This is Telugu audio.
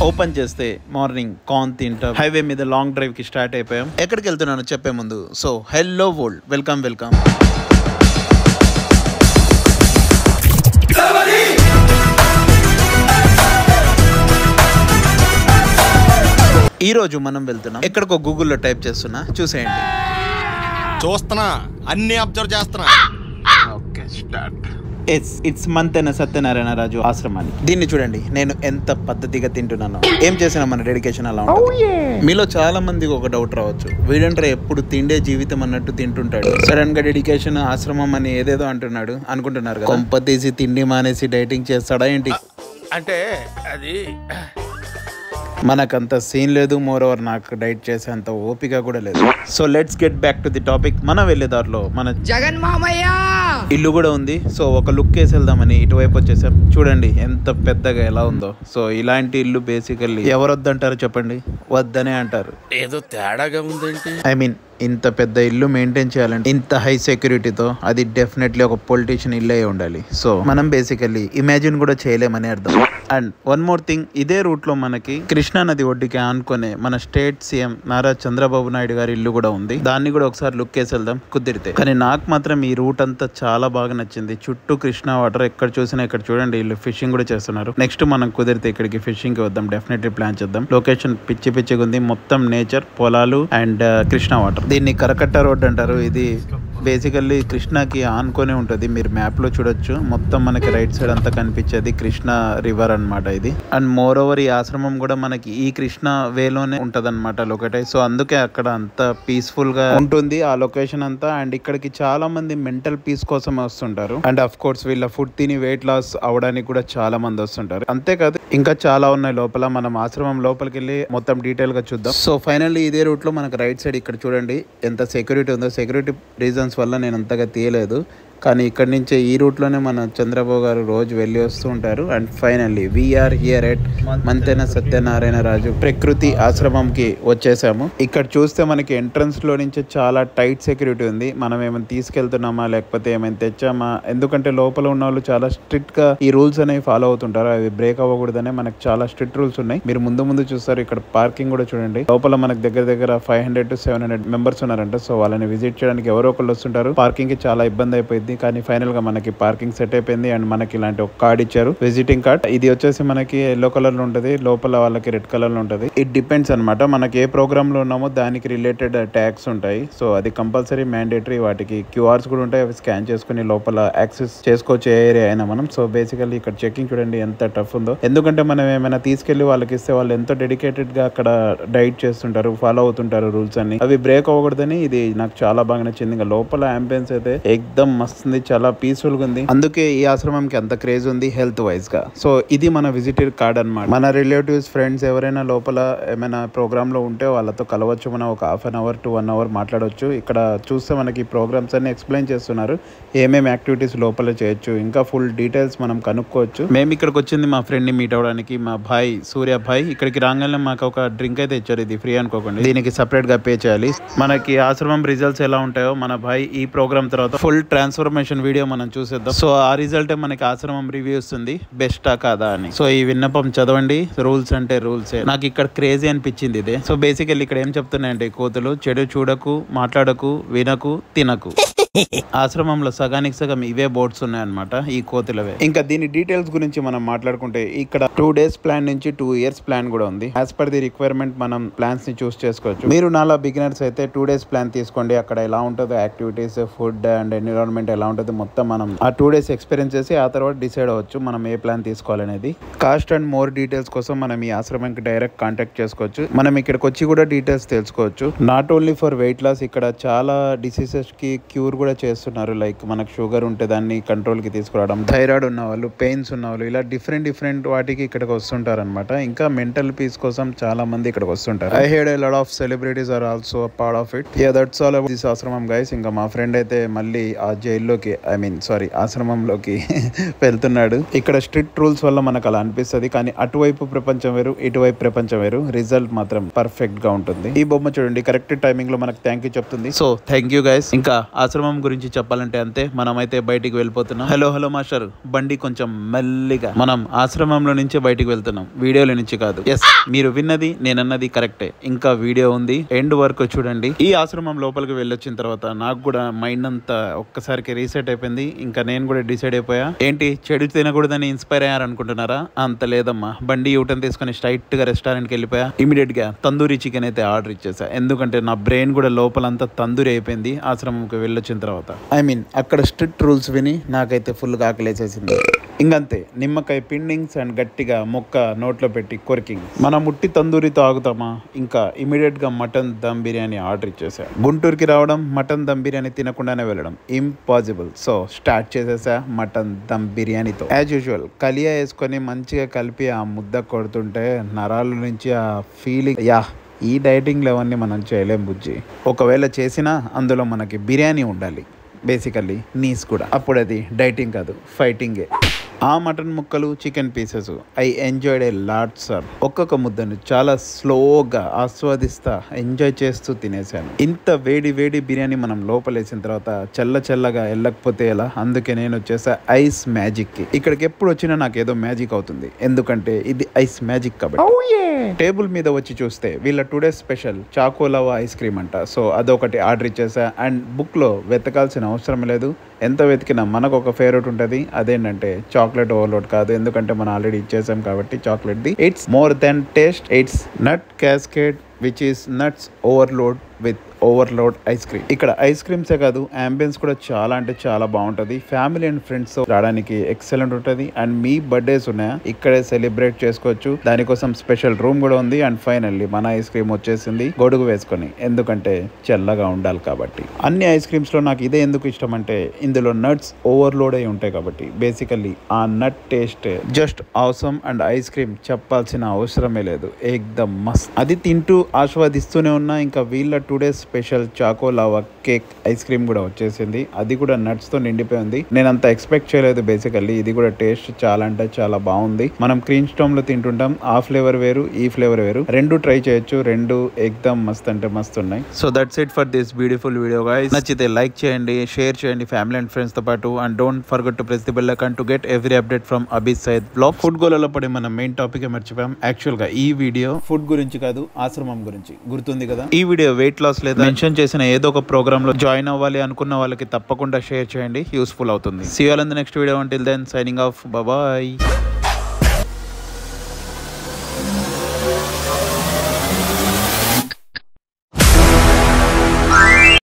ఓపెన్ చేస్తే మార్నింగ్ కార్న్ తింటాం. హైవే మీద లాంగ్ డ్రైవ్ కి స్టార్ట్ అయిపోయాం. ఎక్కడికి వెళ్తున్నాను చెప్పే ముందు, సో హెల్లో వరల్డ్, వెల్కమ్. ఈ రోజు మనం వెళ్తున్నాం ఎక్కడికో. గూగుల్లో టైప్ చేస్తున్నా, చూసేయండి. చూస్తున్నా, అన్ని అబ్జర్వ్ చేస్తున్నా. Okay, start. It's Mantena Satyanarayana Raju ఆశ్రమాన్ని. దీన్ని చూడండి, నేను ఎంత పద్ధతిగా తింటున్నాను. ఏం చేసినా మన డెడికేషన్ అలా ఉంటుంది. మీలో చాలా మందికి ఒక డౌట్ రావచ్చు, వీడంటే ఎప్పుడు తిండే జీవితం అన్నట్టు తింటుంటాడు, సడన్ గా డెడికేషన్ ఆశ్రమం అని ఏదేదో అంటున్నాడు అనుకుంటున్నారు కదా. కొంప తీసి తిండి మానేసి డైటింగ్ చేస్తాడా ఏంటి? అంటే అది మనకంత సీన్ లేదు. మోర్ ఓవర్ నాకు డైట్ చేసేంత ఓపిక కూడా లేదు. So let's get back to the topic. మనం వెళ్ళే దారిలో మన జగన్ మామయ్య ఇల్లు కూడా ఉంది. సో ఒక లుక్ వేసి వెళ్దామని ఇటువైపు వచ్చేసాం. చూడండి ఎంత పెద్దగా ఎలా ఉందో. సో ఇలాంటి ఇల్లు బేసికల్లీ ఎవరు వద్దంటారు చెప్పండి? వద్దనే అంటారు. ఏదో తేడాగా ఉందేంటి? ఐ మీన్ ఇంత పెద్ద ఇల్లు మెయింటైన్ చేయాలంటే ఇంత హై సెక్యూరిటీతో అది డెఫినెట్లీ ఒక పొలిటీషియన్ ఇల్లే ఉండాలి. సో మనం బేసికల్లీ ఇమాజిన్ కూడా చేయలేమని అర్థం. అండ్ వన్ మోర్ థింగ్, ఇదే రూట్ లో మనకి కృష్ణా నది ఒడ్డుకి ఆనుకునే మన స్టేట్ సీఎం నారా చంద్రబాబు నాయుడు గారి ఇల్లు కూడా ఉంది. దాన్ని కూడా ఒకసారి లుక్ వేసి వెళ్దాం కుదిరితే. కానీ నాకు మాత్రం ఈ రూట్ అంతా చాలా బాగా నచ్చింది. చుట్టూ కృష్ణా వాటర్, ఎక్కడ చూసినా ఇక్కడ చూడండి వీళ్ళు ఫిషింగ్ కూడా చేస్తున్నారు. నెక్స్ట్ మనం కుదిరితే ఇక్కడికి ఫిషింగ్ కి వద్దాం, డెఫినెట్లీ ప్లాన్ చేద్దాం. లొకేషన్ పిచ్చిగా ఉంది, మొత్తం నేచర్, పొలాలు అండ్ కృష్ణా వాటర్. దీన్ని కరకట్ట రోడ్ అంటారు. ఇది బేసికల్లీ కృష్ణాకి ఆనుకొని ఉంటుంది. మీరు మ్యాప్ లో చూడొచ్చు, మొత్తం మనకి రైట్ సైడ్ అంతా కనిపించేది కృష్ణా రివర్ అన్నమాట ఇది. అండ్ మోర్ ఓవర్ ఈ ఆశ్రమం కూడా మనకి ఈ కృష్ణా వేలోనే ఉంటది అనమాట లొకేట్ అయ్యి. సో అందుకే అక్కడ అంత పీస్ఫుల్ గా ఉంటుంది ఆ లొకేషన్ అంతా. అండ్ ఇక్కడికి చాలా మంది మెంటల్ పీస్ కోసం వస్తుంటారు. అండ్ అఫ్ కోర్స్ వీళ్ళ ఫుడ్ తిని వెయిట్ లాస్ అవడానికి కూడా చాలా మంది వస్తుంటారు. అంతేకాదు ఇంకా చాలా ఉన్నాయి లోపల. మనం ఆశ్రమం లోపలికి వెళ్ళి మొత్తం డీటెయిల్ గా చూద్దాం. సో ఫైనల్లీ ఇదే రూట్ లో మనకు రైట్ సైడ్ ఇక్కడ చూడండి ఎంత సెక్యూరిటీ ఉందో. సెక్యూరిటీ రీజన్స్ వల్ల నేను అంతగా తీయలేదు, కానీ ఇక్కడ నుంచే ఈ రూట్లోనే మన చంద్రబాబు గారు రోజు వెళ్ళి వస్తూ ఉంటారు. And finally we are here at Mantena Satyanarayana Raju ప్రకృతి ఆశ్రమంకి వచ్చేసాము. ఇక్కడ చూస్తే మనకి ఎంట్రన్స్ లో నుంచి చాలా టైట్ సెక్యూరిటీ ఉంది. మనం ఏమైనా తీసుకెళ్తున్నామా లేకపోతే ఏమైనా తెచ్చామా, ఎందుకంటే లోపల ఉన్న వాళ్ళు చాలా స్ట్రిక్ట్ గా ఈ రూల్స్ అనేవి ఫాలో అవుతుంటారు. అవి బ్రేక్ అవ్వకూడదనే మనకి చాలా స్ట్రిక్ట్ రూల్స్ ఉన్నాయి. మీరు ముందు చూస్తారు. ఇక్కడ పార్కింగ్ కూడా చూడండి. లోపల మనకి దగ్గర 500 to 700 మెంబర్స్ ఉన్నారంట. సో వాళ్ళని విజిట్ చేయడానికి ఎవరో ఒకళ్ళు వస్తుంటారు. పార్కింగ్ కి చాలా ఇబ్బంది అయిపోయింది, కానీ ఫైనల్ గా మనకి పార్కింగ్ సెట్ అయిపోయింది. అండ్ మనకి ఇలాంటి ఒక కార్డ్ ఇచ్చారు, విజిటింగ్ కార్డ్. ఇది వచ్చేసి మనకి ఎల్లో కలర్ లో ఉంటది, లోపల వాళ్ళకి రెడ్ కలర్ లో ఉంటది. ఇట్ డిపెండ్స్ అనమాట, మనకి ఏ ప్రోగ్రామ్ లో ఉన్నామో దానికి రిలేటెడ్ ట్యాగ్స్ ఉంటాయి. సో అది కంపల్సరీ మ్యాండేటరీ. వాటికి క్యూఆర్స్ కూడా ఉంటాయి, అవి స్కాన్ చేసుకుని లోపల యాక్సెస్ చేసుకోవచ్చు ఏ ఏరియా అయినా మనం. సో బేసికల్లీ ఇక్కడ చెకింగ్ చూడండి ఎంత టఫ్ ఉందో. ఎందుకంటే మనం ఏమైనా తీసుకెళ్లి వాళ్ళకి ఇస్తే వాళ్ళు ఎంతో డెడికేటెడ్ గా అక్కడ డైట్ చేస్తుంటారు, ఫాలో అవుతుంటారు రూల్స్ అన్ని. అవి బ్రేక్ అవ్వకూడదని ఇది నాకు చాలా బాగా నచ్చింది. ఇంకా లోపల అంబియన్స్ అయితే ఎక్దమ్ మస్తు, చాలా పీస్ఫుల్ గా ఉంది. అందుకే ఈ ఆశ్రమంకి అంత క్రేజ్ ఉంది హెల్త్ వైజ్ గా. సో ఇది మన విజిటర్ కార్డ్ అన్నమాట. మన రిలేటివ్స్, ఫ్రెండ్స్ ఎవరైనా లోపల ఏమైనా ప్రోగ్రామ్ లో ఉంటే వాళ్ళతో కలవచ్చు. మనం ఒక 1/2 hour to 1 hour మాట్లాడవచ్చు. ఇక్కడ చూస్తే మనకి ప్రోగ్రామ్స్ అన్ని ఎక్స్ప్లెయిన్ చేస్తున్నారు, ఏమేమి యాక్టివిటీస్ లోపల చేయొచ్చు, ఇంకా ఫుల్ డీటెయిల్స్ మనం కనుక్కోవచ్చు. మేము ఇక్కడికి వచ్చింది మా ఫ్రెండ్ ని మీట్ అవడానికి. మా భాయ్ సూర్య భాయ్ ఇక్కడికి రాగానే మాకు ఒక డ్రింక్ అయితే ఇచ్చారు. ఇది ఫ్రీ అనుకోకండి, దీనికి సపరేట్ గా పే చేయాలి. మనకి ఆశ్రమం రిజల్ట్స్ ఎలా ఉంటాయో మన భాయ్ ఈ ప్రోగ్రామ్ తర్వాత ఫుల్ ట్రాన్స్ఫర్మేషన్ వీడియో మనం చూసేద్దాం. సో ఆ రిజల్ట్ మనకి ఆశ్రమం రివ్యూ వస్తుంది, బెస్టా కాదా అని. సో ఈ విన్నపం చదవండి. రూల్స్ అంటే రూల్సే. నాకు ఇక్కడ క్రేజీ అనిపించింది ఇదే. సో బేసికల్లీ ఇక్కడ ఏం చెప్తున్నాయంటే, కోతులు చెడు చూడకు, మాట్లాడకు, వినకు, తినకు. ఆశ్రమంలో సగానికి సగం ఇవే బోర్డ్స్ ఉన్నాయన్నమాట, ఈ కోతులవే. ఇంకా దీని డీటెయిల్స్ గురించి మనం మాట్లాడుకుంటే ఇక్కడ 2 days ప్లాన్ నుంచి 2 years ప్లాన్ కూడా ఉంది. యాజ్ పర్ ది రిక్వైర్మెంట్ మనం ప్లాన్స్ ని చూస్ చేసుకోవచ్చు. మీరు నాలా బిగినర్స్ అయితే 2 days ప్లాన్ తీసుకోండి. అక్కడ ఎలా ఉంటుందో యాక్టివిటీస్, ఫుడ్ అండ్ ఎన్విరాన్మెంట్ ఎలా ఉంటుంది మొత్తం మనం ఆ 2 days ఎక్స్పీరియన్స్ చేసి ఆ తర్వాత డిసైడ్ అవ్వచ్చు మనం ఏ ప్లాన్ తీసుకోవాలనేది. కాస్ట్ అండ్ మోర్ డీటెయిల్స్ కోసం మనం ఈ ఆశ్రమంకి డైరెక్ట్ కాంటాక్ట్ చేసుకోవచ్చు. మనం ఇక్కడికి వచ్చి కూడా డీటెయిల్స్ తెలుసుకోవచ్చు. Not only for weight loss, ఇక్కడ చాలా డిసీజెస్ కి క్యూర్ కూడా చేస్తున్నారు. లైక్ మనకు షుగర్ ఉంటే దాన్ని కంట్రోల్ కి తీసుకురావడం, థైరాయిడ్ ఉన్న వాళ్ళు, పెయిన్స్ ఉన్న వాళ్ళు, ఇలా డిఫరెంట్ వాటికి ఇక్కడికి వస్తుంటారు అనమాట. ఇంకా మెంటల్ పీస్ కోసం చాలా మంది ఇక్కడికి వస్తుంటారు. I heard a lot of celebrities are also part of it. Ya, that's all about this ఆశ్రమం గైస్. ఇంకా మా ఫ్రెండ్ అయితే మళ్ళీ ఆ జైల్లోకి, ఆశ్రమంలోకి వెళ్తున్నాడు. ఇక్కడ స్ట్రిక్ట్ రూల్స్ వల్ల మనకు అలా అనిపిస్తుంది, కానీ అటువైపు ప్రపంచం వేరు, ఇటువైపు ప్రపంచం వేరు. రిజల్ట్ మాత్రం పర్ఫెక్ట్ గా ఉంటుంది. ఈ బొమ్మ చూడండి, కరెక్ట్ టైమింగ్ లో మనకు థ్యాంక్ యూ చెప్తుంది. So thank you guys. ఇంకా ఆశ్రమం ఆశ్రమం గురించి చెప్పాలంటే అంతే. మనమైతే బయటికి వెళ్ళిపోతున్నాం. హలో మాస్టర్, బండి కొంచెం మెల్లిగా. మనం ఆశ్రమంలో నుంచి బయటికి వెళ్తున్నాం, వీడియోల నుంచి కాదు. ఎస్, మీరు విన్నది నేనన్నది కరెక్టే. ఇంకా వీడియో ఉంది, ఎండ్ వరకు చూడండి. ఈ ఆశ్రమం లోపలికి వెళ్ళొచ్చిన తర్వాత నాకు కూడా మైండ్ అంతా ఒక్కసారికి రీసెట్ అయిపోయింది. ఇంకా నేను కూడా డిసైడ్ అయిపోయా. ఏంటి, చెడు తినకూడదని ఇన్స్పైర్ అయ్యారనుకుంటున్నారా? అంత లేదమ్మా. బండి యూటర్న్ తీసుకుని స్ట్రైట్ గా రెస్టారెంట్కి వెళ్ళిపోయా. ఇమీడియట్ గా తందూరి చికెన్ అయితే ఆర్డర్ ఇచ్చేసా. ఎందుకంటే నా బ్రెయిన్ కూడా లోపలంతా తందూరి అయిపోయింది ఆశ్రమంకి వెళ్ళొచ్చిన తర్వాత. అక్కడ స్ట్రిక్ట్ రూల్స్ విని నాకైతే ఫుల్ గా ఆకలేసేసింది. ఇంకంతే, నిమ్మకాయ పిండింగ్స్ అండ్ గట్టిగా మొక్క నోట్లో పెట్టి కొరికింగ్. మనం ముట్టి తందూరితో ఆగుతామా? ఇంకా ఇమీడియట్ గా మటన్ దమ్ బిర్యానీ ఆర్డర్ ఇచ్చేసా. గుంటూరుకి రావడం, మటన్ దమ్ బిర్యానీ తినకుండానే వెళ్ళడం ఇంపాసిబుల్. సో స్టార్ట్ చేసేసా మటన్ దమ్ బిర్యానీతో. యాజ్ యూజువల్ కలియా వేసుకొని మంచిగా కలిపి ఆ ముద్ద కొడుతుంటే నరాల నుంచి ఆ ఫీలింగ్, ఈ డైటింగ్లు అవన్నీ మనం చేయలేం బుజ్జి. ఒకవేళ చేసినా అందులో మనకి బిర్యానీ ఉండాలి, బేసికల్లీ నీస్ కూడా. అప్పుడు అది డైటింగ్ కాదు, ఫైటింగే. ఆ మటన్ ముక్కలు, chicken pieces I enjoyed a lot sir. ఒక్కొక్క ముద్దను చాలా స్లోగా ఆస్వాదిస్తా ఎంజాయ్ చేస్తూ తినేసాను. ఇంత వేడి బిర్యానీ మనం లోపలేసిన తర్వాత చల్లగా వెళ్ళకపోతే ఎలా? అందుకే నేను వచ్చేసా ఐస్ మ్యాజిక్ కి. ఇక్కడికి ఎప్పుడు వచ్చినా నాకు ఏదో మ్యాజిక్ అవుతుంది, ఎందుకంటే ఇది ఐస్ మ్యాజిక్ కాబట్టి. టేబుల్ మీద వచ్చి చూస్తే వీళ్ళ today special choco lava ice cream అంట. సో అదొకటి ఆర్డర్ ఇచ్చేసా. అండ్ బుక్ లో వెతకాల్సిన అవసరం లేదు, ఎంత వెతికినా మనకు ఒక ఫేవరెట్ ఉంటుంది. అదేంటంటే చాక్లెట్ ఓవర్లోడ్ కాదు, ఎందుకంటే మనం ఆల్రెడీ ఇచ్చేసాం కాబట్టి చాక్లెట్ ది. It's more than taste, it's nut cascade which is nuts overload with overload ice cream. ఇక్కడ ఐస్ క్రీమ్సే కాదు, అంబియన్స్ కూడా చాలా అంటే చాలా బాగుంటుంది. ఫ్యామిలీ అండ్ ఫ్రెండ్స్ తో రావడానికి ఎక్సలెంట్ ఉంటుంది. అండ్ మీ బర్త్డేస్ ఉన్నాయా, ఇక్కడే సెలబ్రేట్ చేసుకోవచ్చు. దానికోసం స్పెషల్ రూమ్ కూడా ఉంది. అండ్ ఫైనల్లీ మన ఐస్ క్రీమ్ వచ్చేసింది గొడుగు వేసుకొని, ఎందుకంటే చల్లగా ఉండాలి కాబట్టి. అన్ని ఐస్ క్రీమ్స్ లో నాకు ఇదే ఎందుకు ఇష్టం అంటే ఇందులో నట్స్ ఓవర్లోడ్ అయి ఉంటాయి కాబట్టి. బేసికల్లీ ఆ nut taste just awesome. And ice cream చెప్పాల్సిన అవసరమే లేదు, ఏక్దమ్ మస్త్. అది తింటూ ఆస్వాదిస్తూనే ఉన్నా. ఇంకా వీళ్ళ today special choco lava cake ice cream కూడా వచ్చేసింది. అది కూడా నట్స్ తో నిండిపోయింది. నేను అంత ఎక్స్పెక్ట్ చేయలేదు బేసికల్లీ. ఇది కూడా టేస్ట్ చాలా అంటే చాలా బాగుంది. మనం క్రీమ్ స్టోమ్ లో తింటుంటాం, ఆ ఫ్లేవర్ వేరు, ఈ ఫ్లేవర్ వేరు. రెండు ట్రై చేయొచ్చు, రెండు ఎక్దమ్ మస్త్ అంటే మస్త్ ఉన్నాయి. So that's it for this beautiful video guys. నచ్చితే లైక్ చేయండి, షేర్ చేయండి ఫ్యామిలీ అండ్ ఫ్రెండ్స్ తో పాటు. And don't forget to press the bell icon to get every update from Abbie Syed vlog. Food గోలలో పడి మన మెయిన్ టాపిక్ మర్చిపోయాం. యాక్చువల్ గా ఈ వీడియో ఫుడ్ గురించి కాదు, ఆశ్రమం గురించి. గుర్తుంది కదా? ఈ వీడియో వెయిట్ లాస్ లేదా మెన్షన్ చేసిన ఏదో ఒక ప్రోగ్రామ్ లో జాయిన్ అవ్వాలి అనుకున్న వాళ్ళకి తప్పకుండా షేర్ చేయండి, యూస్ఫుల్ అవుతుంది. See you all in the next video. Until then signing off, bye by.